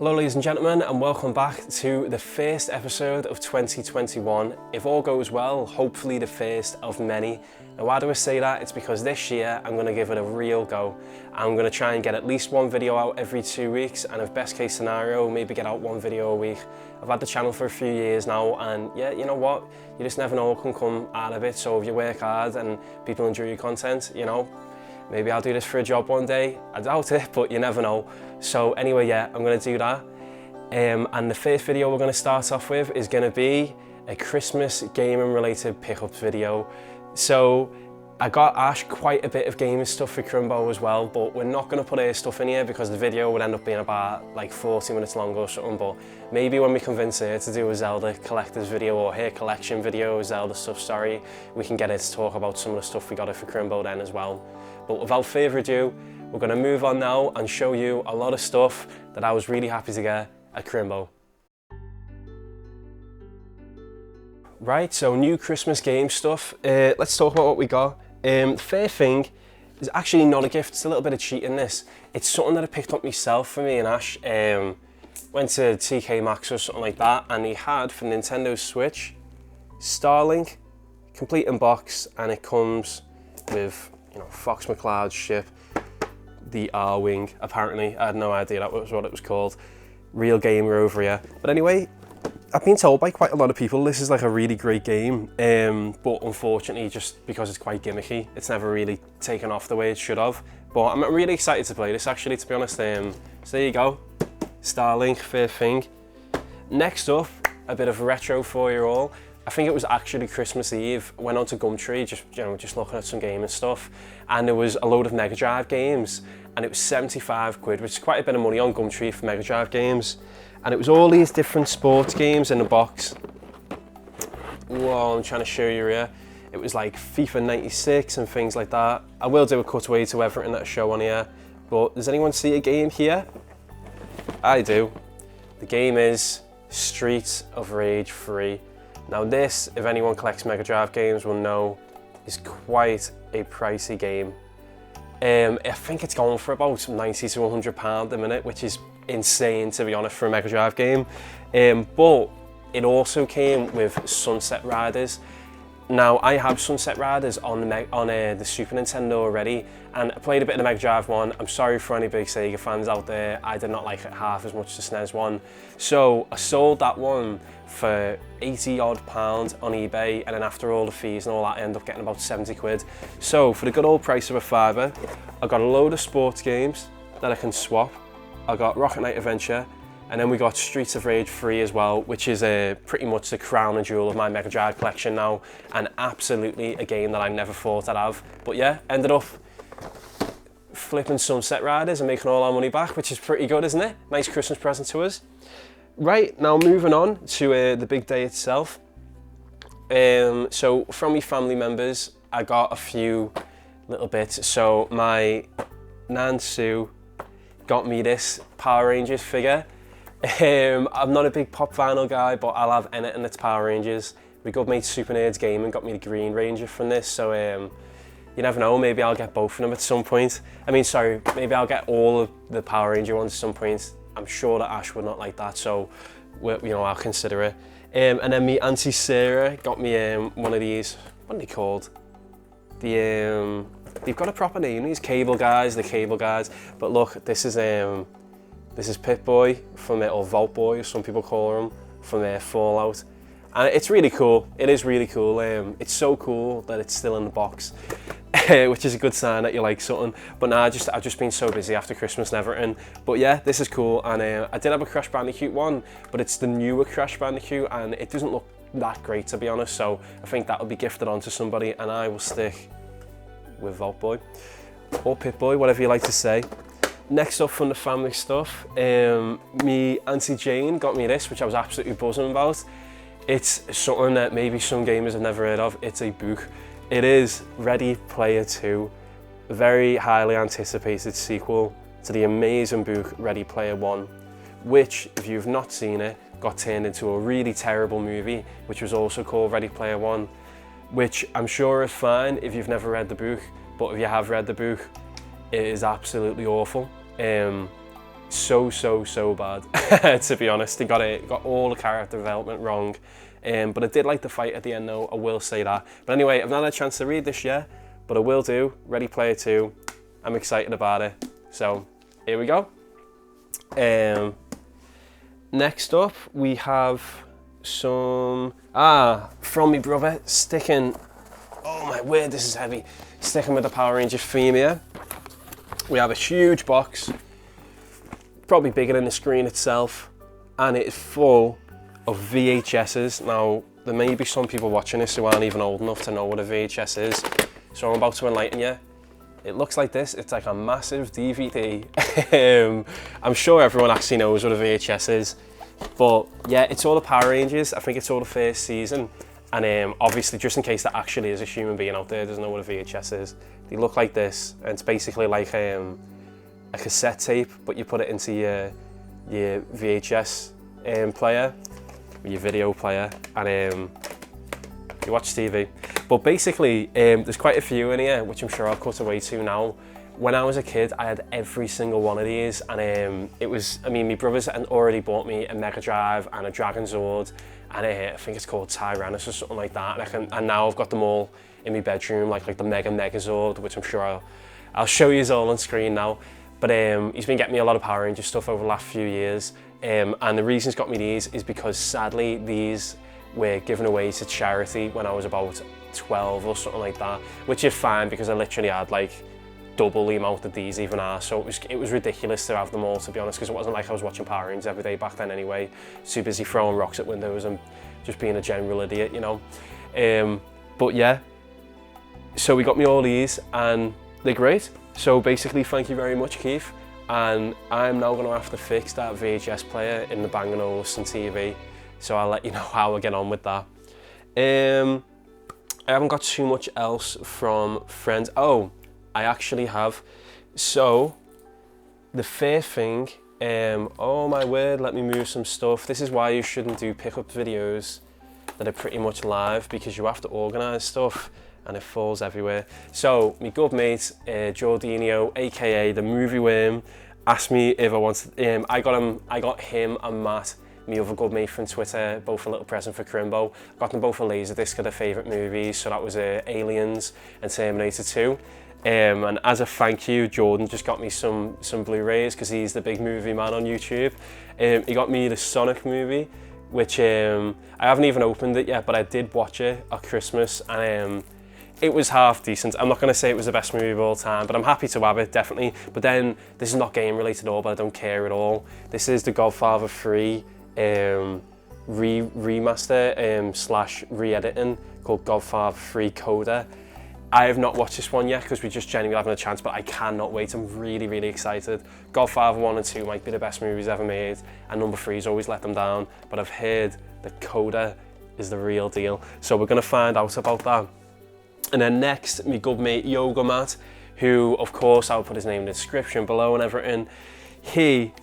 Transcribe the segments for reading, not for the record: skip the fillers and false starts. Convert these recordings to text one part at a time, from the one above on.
Hello ladies and gentlemen, and welcome back to the first episode of 2021. If all goes well, hopefully the first of many. Now why do I say that? It's because this year I'm going to give it a real go. I'm going to try and get at least one video out every 2 weeks, and if best case scenario, maybe get out one video a week. I've had the channel for a few years now, and yeah, you know what? You just never know what can come out of it. So if you work hard and people enjoy your content, you know, maybe I'll do this for a job one day. I doubt it, but you never know. So anyway, yeah, I'm going to do that. And the first video we're going to start off with is going to be a Christmas gaming related pickups video. So I got Ash quite a bit of gaming stuff for Crimbo as well, but we're not going to put her stuff in here because the video would end up being about like 40 minutes long or something. But maybe when we convince her to do a Zelda collector's video or her collection video, Zelda stuff, sorry, we can get her to talk about some of the stuff we got her for Crimbo then as well. But without further ado, we're going to move on now and show you a lot of stuff that I was really happy to get at Crimbo. Right, so new Christmas game stuff. Let's talk about what we got. The first thing is actually not a gift, it's a little bit of cheating this. It's something that I picked up myself for me and Ash. Went to TK Maxx or something like that, and he had for Nintendo Switch Starlink, complete in box, and it comes with, you know, Fox McCloud's ship, the R-Wing, apparently. I had no idea that was what it was called. Real gamer over here. But anyway, I've been told by quite a lot of people this is like a really great game, but unfortunately, just because it's quite gimmicky, it's never really taken off the way it should have. But I'm really excited to play this, actually, to be honest. So there you go, Starlink, fair thing. Next up, a bit of retro for you all. I think it was actually Christmas Eve. Went on to Gumtree, just looking at some gaming stuff, and there was a load of Mega Drive games, and it was 75 quid, which is quite a bit of money on Gumtree for Mega Drive games. And it was all these different sports games in the box. Whoa, I'm trying to show you here. It was like FIFA 96 and things like that. I will do a cutaway to everything that I show on here, but does anyone see a game here? I do. The game is Streets of Rage 3. Now this, if anyone collects Mega Drive games will know, is quite a pricey game. I think it's going for about 90 to 100 pound a minute, which is insane, to be honest, for a Mega Drive game. But it also came with Sunset Riders. Now I have Sunset Riders on the Super Nintendo already, and I played a bit of the Mega Drive one. I'm sorry for any big Sega fans out there, I did not like it half as much as the SNES one. So I sold that one for 80 odd pounds on eBay, and then after all the fees and all that, I ended up getting about 70 quid. So for the good old price of a fiver, I got a load of sports games that I can swap. I got Rocket Knight Adventure, and then we got Streets of Rage 3 as well, which is pretty much the crown and jewel of my Mega Drive collection now, and absolutely a game that I never thought I'd have. But yeah, ended up flipping Sunset Riders and making all our money back, which is pretty good, isn't it? Nice Christmas present to us. Right, now moving on to the big day itself. So from my family members, I got a few little bits. So my Nan Sue got me this Power Rangers figure. I'm not a big pop vinyl guy, but I'll have anything that's Power Rangers. My good mate Super Nerds Gaming got me the Green Ranger from this, so you never know, maybe I'll get both of them at some point. I mean, sorry, maybe I'll get all of the Power Ranger ones at some point. I'm sure that Ash would not like that, so you know, I'll consider it. And then me Auntie Sarah got me one of these, what are they called? They've got a proper name, these cable guys, the cable guys. But look, this is Pip-Boy from or Vault Boy, as some people call him, from Fallout. And it's really cool, it is really cool. It's so cool that it's still in the box, which is a good sign that you like something. But nah, I've just been so busy after Christmas and everything. But yeah, this is cool, and I did have a Crash Bandicoot one, but it's the newer Crash Bandicoot, and it doesn't look that great, to be honest, so I think that will be gifted on to somebody, and I will stick with Vault Boy, or Pip-Boy, whatever you like to say. Next up from the family stuff, me Auntie Jane got me this, which I was absolutely buzzing about. It's something that maybe some gamers have never heard of. It's a book. It is Ready Player 2, a very highly anticipated sequel to the amazing book Ready Player 1, which, if you've not seen it, got turned into a really terrible movie, which was also called Ready Player 1, which I'm sure is fine if you've never read the book, but if you have read the book, it is absolutely awful. so bad. To be honest, they got all the character development wrong. But I did like the fight at the end though, I will say that. But anyway, I've not had a chance to read this yet, but I will do. Ready Player 2, I'm excited about it. So here we go. Next up, we have some, from me brother, sticking, oh my word, this is heavy, sticking with the Power Rangers theme here. We have a huge box, probably bigger than the screen itself, and it is full of VHSs. Now, there may be some people watching this who aren't even old enough to know what a VHS is, so I'm about to enlighten you. It looks like this. It's like a massive DVD. I'm sure everyone actually knows what a VHS is, but yeah, it's all the Power Rangers. I think it's all the first season, and obviously, just in case there actually is a human being out there who doesn't know what a VHS is, they look like this, and it's basically like a cassette tape, but you put it into your VHS player, your video player, and you watch TV. But basically, there's quite a few in here, which I'm sure I'll cut away to now. When I was a kid, I had every single one of these, and it was, I mean, my brothers had already bought me a Mega Drive and a Dragon Zord, and I think it's called Tyrannus or something like that, and now I've got them all in my bedroom, like the Mega Zord, which I'm sure I'll show you all on screen now. But he's been getting me a lot of Power Rangers stuff over the last few years, and the reason he's got me these is because sadly these were given away to charity when I was about 12 or something like that, which is fine because I literally had like double the amount of these even are, so it was ridiculous to have them all, to be honest, because it wasn't like I was watching Power Rangers every day back then anyway, too busy throwing rocks at windows and just being a general idiot, you know. But yeah, so we got me all these and they're great. So basically, thank you very much, Keith, and I'm now going to have to fix that VHS player in the Bang & Olufsen TV, so I'll let you know how I get on with that. I haven't got too much else from friends. Oh, I actually have. So, the first thing, oh my word, let me move some stuff. This is why you shouldn't do pickup videos that are pretty much live, because you have to organise stuff and it falls everywhere. So, my good mate, Jordinio, aka the Movie Worm, asked me if I wanted, I got him and Matt, my other good mate from Twitter, both a little present for Crimbo. Got them both a Laserdisc of their favourite movies, so that was Aliens and Terminator 2. And as a thank you, Jordan just got me some Blu-rays because he's the big movie man on YouTube. He got me the Sonic movie, which I haven't even opened it yet, but I did watch it at Christmas, and it was half decent. I'm not going to say it was the best movie of all time, but I'm happy to have it, definitely. But then, this is not game related at all, but I don't care at all. This is the Godfather 3 remaster slash re-editing called Godfather 3 Coda. I have not watched this one yet because we just genuinely haven't a chance, but I cannot wait. I'm really, really excited. Godfather 1 and 2 might be the best movies ever made, and number 3's always let them down, but I've heard that Coda is the real deal, so we're going to find out about that. And then next, my good mate Yoga Matt, who, of course, I'll put his name in the description below and everything. He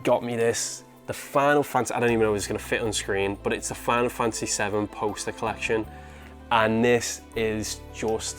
got me this, the Final Fantasy, I don't even know if it's going to fit on screen, but it's the Final Fantasy 7 poster collection. And this is just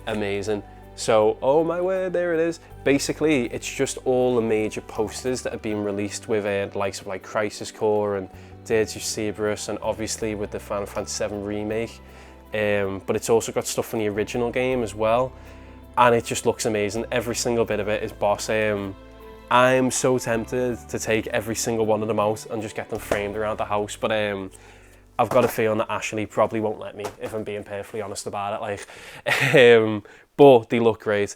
amazing. So, oh my word, there it is. Basically, it's just all the major posters that have been released with the likes of like Crisis Core and Dirge of Cerberus, and obviously with the Final Fantasy 7 remake. But it's also got stuff from the original game as well. And it just looks amazing. Every single bit of it is boss. I'm so tempted to take every single one of them out and just get them framed around the house. But I've got a feeling that Ashley probably won't let me, if I'm being perfectly honest about it. Like, but they look great.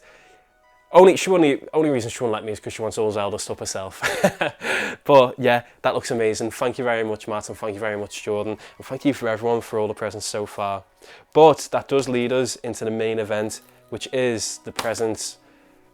Only reason she won't let me is because she wants all Zelda stuff herself. But yeah, that looks amazing. Thank you very much, Matt, and thank you very much, Jordan. And thank you for everyone for all the presents so far. But that does lead us into the main event, which is the presents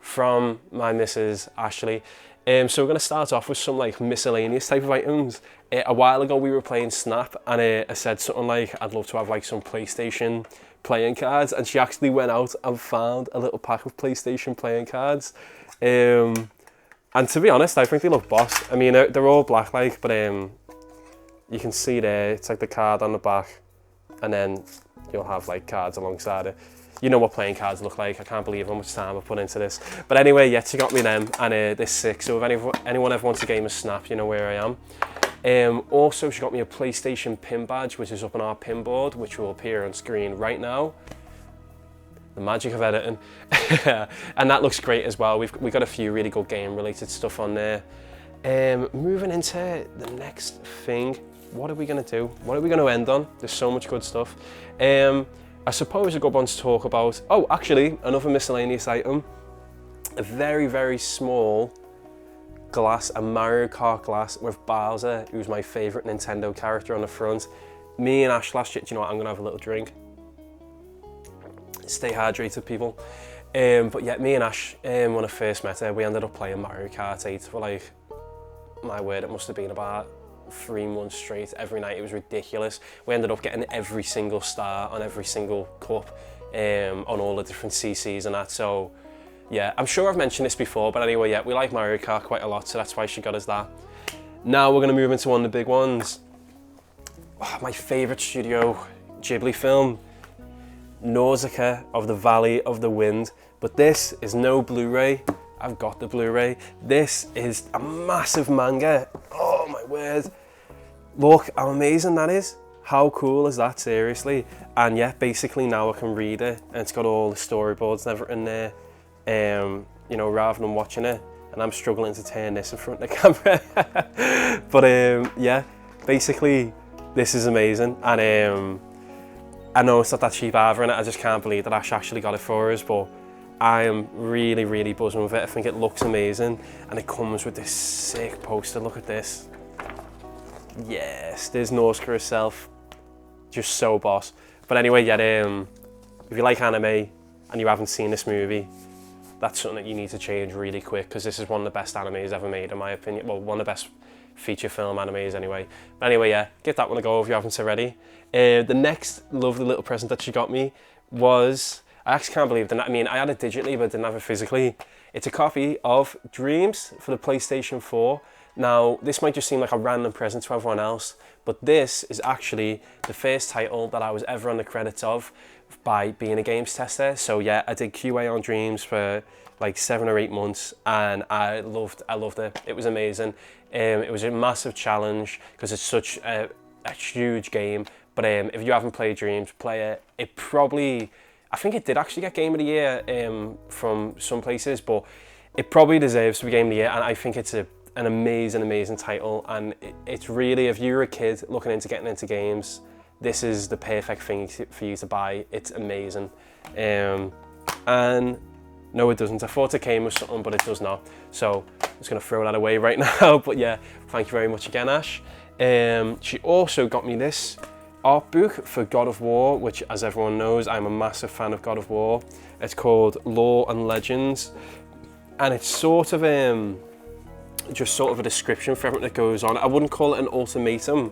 from my missus, Ashley. So we're going to start off with some like miscellaneous type of items. A while ago we were playing Snap, and I said something like, I'd love to have like some PlayStation playing cards, and she actually went out and found a little pack of PlayStation playing cards. And to be honest, I think they look boss. I mean, they're all black like, but you can see there, it's like the card on the back, and then you'll have like cards alongside it. You know what playing cards look like. I can't believe how much time I put into this. But anyway, yeah, she got me them, and this sick. So if anyone ever wants a game of Snap, you know where I am. Also, she got me a PlayStation pin badge, which is up on our pin board, which will appear on screen right now. The magic of editing. And that looks great as well. We've got a few really good game related stuff on there. Moving into the next thing, what are we going to do? What are we going to end on? There's so much good stuff. I suppose a good one to talk about. Oh, actually, another miscellaneous item. A very, very small glass, a Mario Kart glass with Bowser, who's my favourite Nintendo character, on the front. Me and Ash last year, do you know what, I'm going to have a little drink. Stay hydrated, people. But yeah, me and Ash, when I first met her, we ended up playing Mario Kart 8 for like, my word, it must have been about 3 months straight. Every night. It was ridiculous. We ended up getting every single star on every single cup, on all the different CCs and that. So yeah, I'm sure I've mentioned this before, but anyway, yeah, we like Mario Kart quite a lot, so that's why she got us that. Now we're going to move into one of the big ones. Oh, my favourite Studio Ghibli film, Nausicaa of the Valley of the Wind. But this is no Blu-ray. I've got the Blu-ray. This is a massive manga. Oh my word. Look how amazing that is. How cool is that, seriously? And yeah, basically now I can read it, and it's got all the storyboards and everything there, you know, rather than watching it. And I'm struggling to turn this in front of the camera. But yeah, basically this is amazing. And I know it's not that cheap either, and I just can't believe that Ash actually got it for us, but I am really, really buzzing with it. I think it looks amazing, and it comes with this sick poster. Look at this. Yes, there's Nausicaa herself. Just so boss. But anyway, yeah, if you like anime and you haven't seen this movie, that's something that you need to change really quick, because this is one of the best animes ever made, in my opinion. Well, one of the best feature film animes anyway. But anyway, yeah, give that one a go if you haven't already. The next lovely little present that she got me was, I actually can't believe it. I mean, I had it digitally, but I didn't have it physically. It's a copy of Dreams for the PlayStation 4. Now, this might just seem like a random present to everyone else, but this is actually the first title that I was ever on the credits of by being a games tester. So yeah, I did QA on Dreams for like 7 or 8 months, and I loved it. It was amazing. It was a massive challenge because it's such a huge game. But if you haven't played Dreams, play it. It probably, I think it did actually get Game of the Year from some places, but it probably deserves to be Game of the Year, and I think it's an amazing title. And it's really, if you're a kid looking into getting into games, this is the perfect thing for you to buy. It's amazing. And no, it doesn't. I thought it came with something, but it does not. So I'm just going to throw that away right now. But yeah, thank you very much again, Ash. She also got me this art book for God of War, which, as everyone knows, I'm a massive fan of God of War. It's called Lore and Legends, and it's sort of just sort of a description for everything that goes on. I wouldn't call it an ultimatum,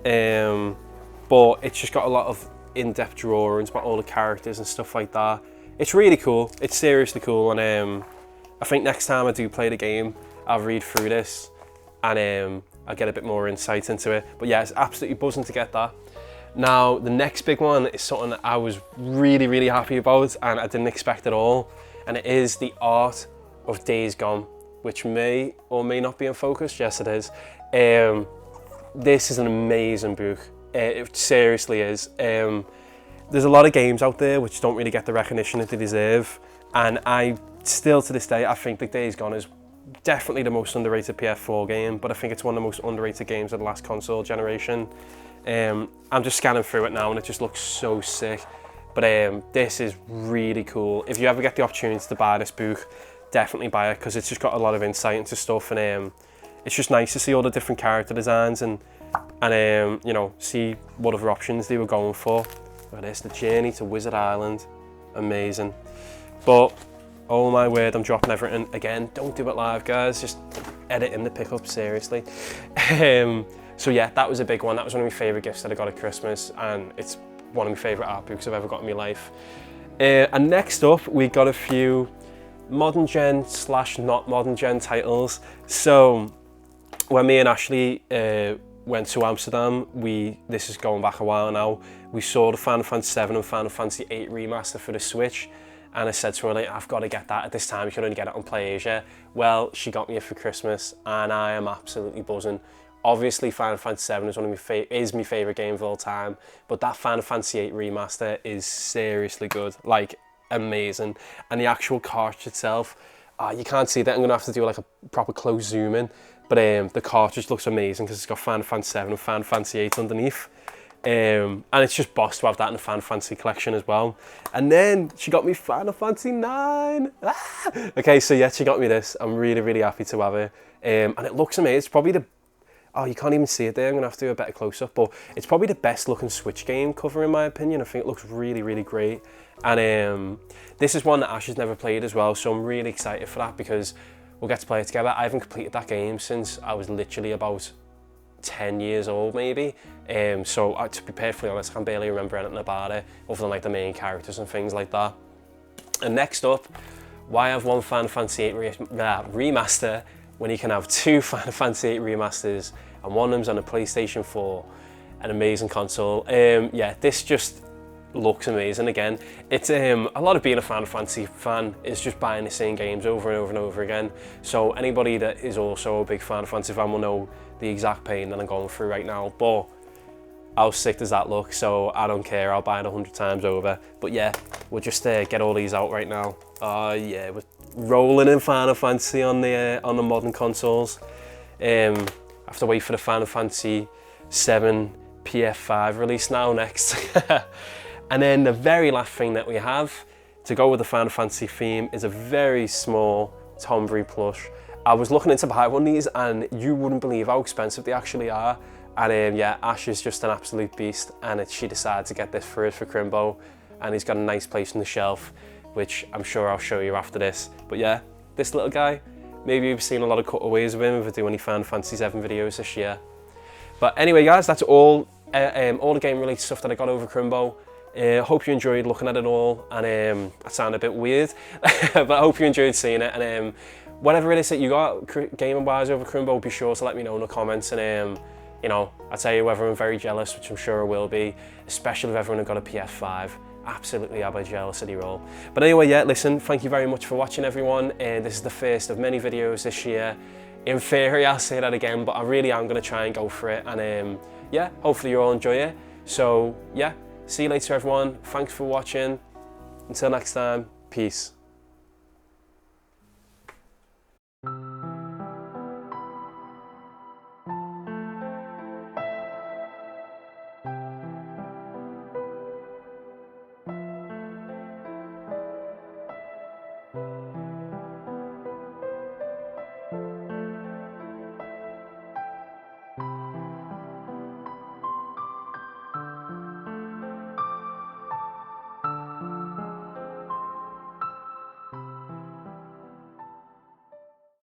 but it's just got a lot of in-depth drawings about all the characters and stuff like that. It's really cool. It's seriously cool, and I think next time I do play the game, I'll read through this, and I'll get a bit more insight into it. But yeah, it's absolutely buzzing to get that. Now, the next big one is something that I was really happy about, and I didn't expect at all, and it is the art of Days Gone, which may or may not be in focus. Yes, it is. This is an amazing book. It seriously is. There's a lot of games out there which don't really get the recognition that they deserve, and I still, to this day, I think that Days Gone is definitely the most underrated PS4 game, but I think it's one of the most underrated games of the last console generation. I'm just scanning through it now and it just looks so sick. But this is really cool. If you ever get the opportunity to buy this book, definitely buy it, because it's just got a lot of insight into stuff, and it's just nice to see all the different character designs and you know, see what other options they were going for. Look at this, the journey to Wizard Island, amazing. But oh my word, I'm dropping everything again. Don't do it live, guys. Just edit in the pickup, seriously. So yeah, that was a big one. That was one of my favourite gifts that I got at Christmas, and it's one of my favourite art books I've ever got in my life. And next up, we got a few modern gen / not modern gen titles. So when me and Ashley went to Amsterdam, this is going back a while now, we saw the Final Fantasy 7 and Final Fantasy 8 remaster for the Switch, and I said to her, like, I've got to get that. At this time you can only get it on PlayAsia. Well, she got me it for Christmas and I am absolutely buzzing. Obviously Final Fantasy 7 is my favourite game of all time, but that Final Fantasy 8 remaster is seriously good, like amazing. And the actual cartridge itself, you can't see that, I'm going to have to do like a proper close zoom in, but the cartridge looks amazing because it's got Final Fantasy 7 and Final Fantasy 8 underneath. And it's just boss to have that in the Final Fantasy collection as well. And then she got me Final Fantasy 9. Okay, so yeah, she got me this. I'm really, really happy to have it. And it looks amazing. It's probably you can't even see it there. I'm going to have to do a better close-up, but it's probably the best looking Switch game cover in my opinion. I think it looks really, really great. And this is one that Ash has never played as well, so I'm really excited for that because we'll get to play it together. I haven't completed that game since I was literally about 10 years old maybe, so to be perfectly honest, I can barely remember anything about it other than like the main characters and things like that. And next up, why have one Final Fantasy 8 remaster when you can have two Final Fantasy 8 remasters, and one of them's on a PlayStation 4, an amazing console. Yeah, this just looks amazing. Again, it's a lot of being a Final Fantasy fan is just buying the same games over and over and over again, so anybody that is also a big Final Fantasy fan will know the exact pain that I'm going through right now. But how sick does that look? So I don't care, I'll buy it 100 times over. But yeah, we'll just get all these out right now. Yeah, we're rolling in Final Fantasy on the modern consoles. I have to wait for the Final Fantasy 7 PF5 release now next. And then the very last thing that we have to go with the Final Fantasy theme is a very small Tombury plush. I was looking into buy one of these and you wouldn't believe how expensive they actually are. And yeah, Ash is just an absolute beast, and she decided to get this for us for Crimbo, and he's got a nice place on the shelf, which I'm sure I'll show you after this. But yeah, this little guy, maybe you've seen a lot of cutaways of him if I do any Final Fantasy 7 videos this year. But anyway guys, that's all the game related stuff that I got over Crimbo. Hope you enjoyed looking at it all, and that sounded a bit weird, but I hope you enjoyed seeing it. And whatever it is that you got gaming wise over Crimbo, be sure to let me know in the comments. And you know, I'll tell you whether I'm very jealous, which I'm sure I will be, especially if everyone had got a PS5. Absolutely have a jealousy roll. But anyway, yeah, listen, thank you very much for watching, everyone. This is the first of many videos this year. In theory, I'll say that again, but I really am going to try and go for it. And yeah, hopefully you all enjoy it. So yeah, see you later, everyone. Thanks for watching. Until next time, peace.